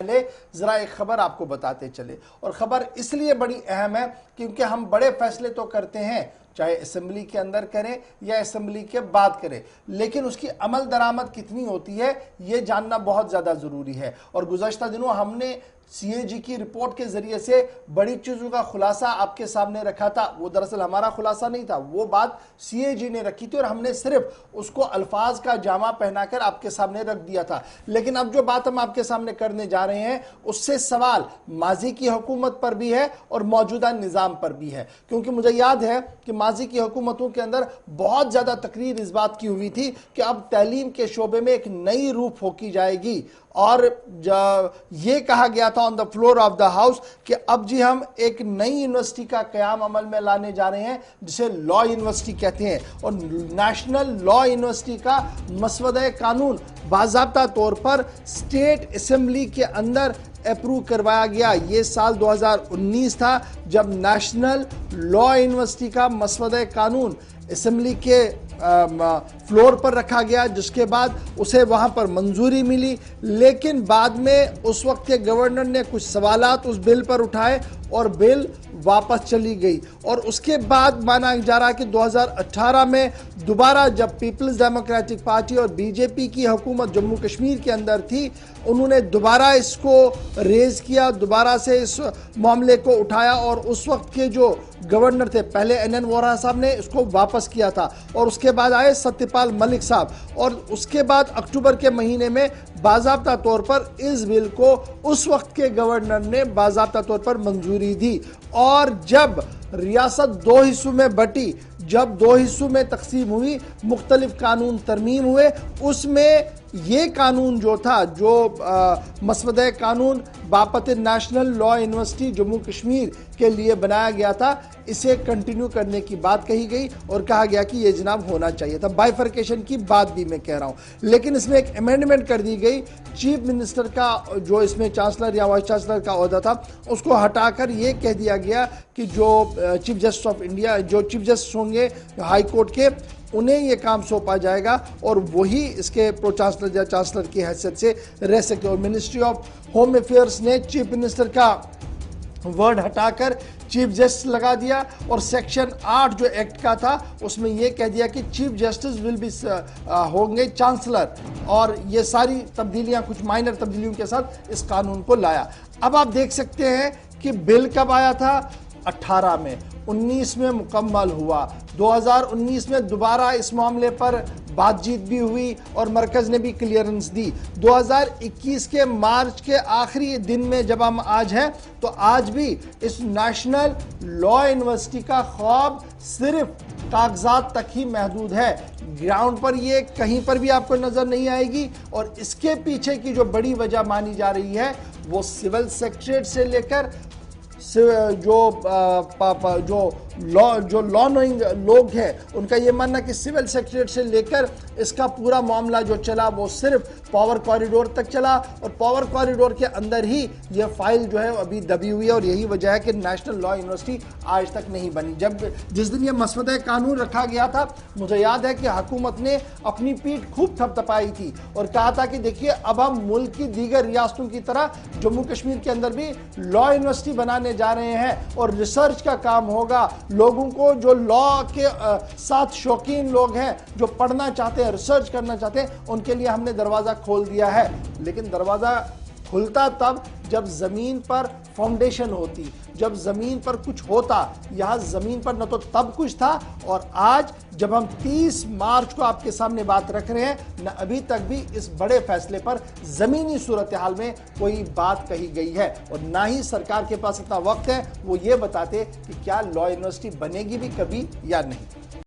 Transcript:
पहले जरा एक खबर आपको बताते चले, और खबर इसलिए बड़ी अहम है क्योंकि हम बड़े फैसले तो करते हैं, चाहे असेंबली के अंदर करें या असेंबली के बाद करें, लेकिन उसकी अमल दरामद कितनी होती है ये जानना बहुत ज़्यादा ज़रूरी है। और गुज़श्ता दिनों हमने सीएजी की रिपोर्ट के जरिए से बड़ी चीज़ों का खुलासा आपके सामने रखा था। वो दरअसल हमारा खुलासा नहीं था, वो बात सीएजी ने रखी थी और हमने सिर्फ उसको अल्फाज का जामा पहनाकर आपके सामने रख दिया था। लेकिन अब जो बात हम आपके सामने करने जा रहे हैं उससे सवाल माजी की हुकूमत पर भी है और मौजूदा निज़ाम पर भी है, क्योंकि मुझे याद है कि माजी की हुकूमतों के अंदर बहुत ज़्यादा तकरीर इस बात की हुई थी कि अब तालीम के शोबे में एक नई रूह फूंकी जाएगी, और ये कहा गया था on the floor of the house कि अब जी हम एक नई यूनिवर्सिटी का क़याम अमल में लाने जा रहे हैं जिसे लॉ यूनिवर्सिटी कहते हैं, और नेशनल लॉ यूनिवर्सिटी का मसवदा कानून बाज़ाब्ता तौर पर स्टेट असेंबली के अंदर अप्रूव करवाया गया। ये साल 2019 था जब नेशनल लॉ यूनिवर्सिटी का मसवदा कानून असेंबली के फ्लोर पर रखा गया, जिसके बाद उसे वहां पर मंजूरी मिली। लेकिन बाद में उस वक्त के गवर्नर ने कुछ सवालात उस बिल पर उठाए और बिल वापस चली गई, और उसके बाद माना जा रहा है कि 2018 में दोबारा जब पीपल्स डेमोक्रेटिक पार्टी और बीजेपी की हुकूमत जम्मू कश्मीर के अंदर थी, उन्होंने दोबारा इसको रेज किया, दोबारा से इस मामले को उठाया, और उस वक्त के जो गवर्नर थे पहले एनएन वोहरा साहब ने इसको वापस किया था, और उसके बाद आए सत्यपाल मलिक साहब, और उसके बाद अक्टूबर के महीने में बाज़ाब्ता तौर पर इस बिल को उस वक्त के गवर्नर ने बाज़ाब्ता तौर पर मंजूरी दी। और जब रियासत दो हिस्सों में बटी, जब दो हिस्सों में तकसीम हुई, मुख्तलिफ कानून तरमीम हुए, उसमें ये कानून जो था, जो मसवदा कानून बापत national law university Jammu Kashmir के लिए बनाया गया था, इसे कंटिन्यू करने की बात कही गई और कहा गया कि ये जनाब होना चाहिए था। बाइफर्केशन की बात भी मैं कह रहा हूँ, लेकिन इसमें एक अमेंडमेंट कर दी गई। चीफ मिनिस्टर का जो इसमें चांसलर या वाइस चांसलर का ओहदा था उसको हटाकर ये कह दिया गया कि जो चीफ जस्टिस ऑफ इंडिया, जो चीफ जस्टिस होंगे हाई कोर्ट के, उन्हें ये काम सौंपा जाएगा और वही इसके प्रो चांसलर या चांसलर की हैसियत से रह सकते। और मिनिस्ट्री ऑफ होम अफेयर्स ने चीफ मिनिस्टर का वर्ड हटाकर चीफ जस्टिस लगा दिया, और सेक्शन 8 जो एक्ट का था उसमें यह कह दिया कि चीफ जस्टिस विल बी होंगे चांसलर, और ये सारी तब्दीलियां, कुछ माइनर तब्दीलियों के साथ इस कानून को लाया। अब आप देख सकते हैं कि बिल कब आया था, 18 में, 19 में मुकम्मल हुआ, 2019 में दोबारा इस मामले पर बातचीत भी हुई और मरकज़ ने भी क्लियरेंस दी। 2021 के मार्च के आखिरी दिन में जब हम आज हैं, तो आज भी इस नेशनल लॉ यूनिवर्सिटी का ख्वाब सिर्फ कागजात तक ही महदूद है, ग्राउंड पर ये कहीं पर भी आपको नजर नहीं आएगी। और इसके पीछे की जो बड़ी वजह मानी जा रही है वो सिविल सेक्रेटरीट से लेकर जो लॉ नोइंग लोग हैं उनका ये मानना कि सिविल सेक्रेटरीट से लेकर इसका पूरा मामला जो चला वो सिर्फ पावर कॉरिडोर तक चला, और पावर कॉरिडोर के अंदर ही ये फाइल जो है अभी दबी हुई है, और यही वजह है कि नेशनल लॉ यूनिवर्सिटी आज तक नहीं बनी। जिस दिन ये मसवदा कानून रखा गया था, मुझे याद है कि हुकूमत ने अपनी पीठ खूब थपथपाई थी और कहा था कि देखिए अब हम मुल्क की दीगर रियासतों की तरह जम्मू कश्मीर के अंदर भी लॉ यूनिवर्सिटी बनाने जा रहे हैं, और रिसर्च का काम होगा। लोगों को जो लॉ के साथ शौकीन लोग हैं, जो पढ़ना चाहते हैं, रिसर्च करना चाहते हैं, उनके लिए हमने दरवाज़ा खोल दिया है। लेकिन दरवाज़ा खुलता तब जब ज़मीन पर फाउंडेशन होती, जब ज़मीन पर कुछ होता। यहाँ ज़मीन पर न तो तब कुछ था, और आज जब हम 30 मार्च को आपके सामने बात रख रहे हैं, न अभी तक भी इस बड़े फैसले पर ज़मीनी सूरत हाल में कोई बात कही गई है, और ना ही सरकार के पास इतना वक्त है वो ये बताते कि क्या लॉ यूनिवर्सिटी बनेगी भी कभी या नहीं।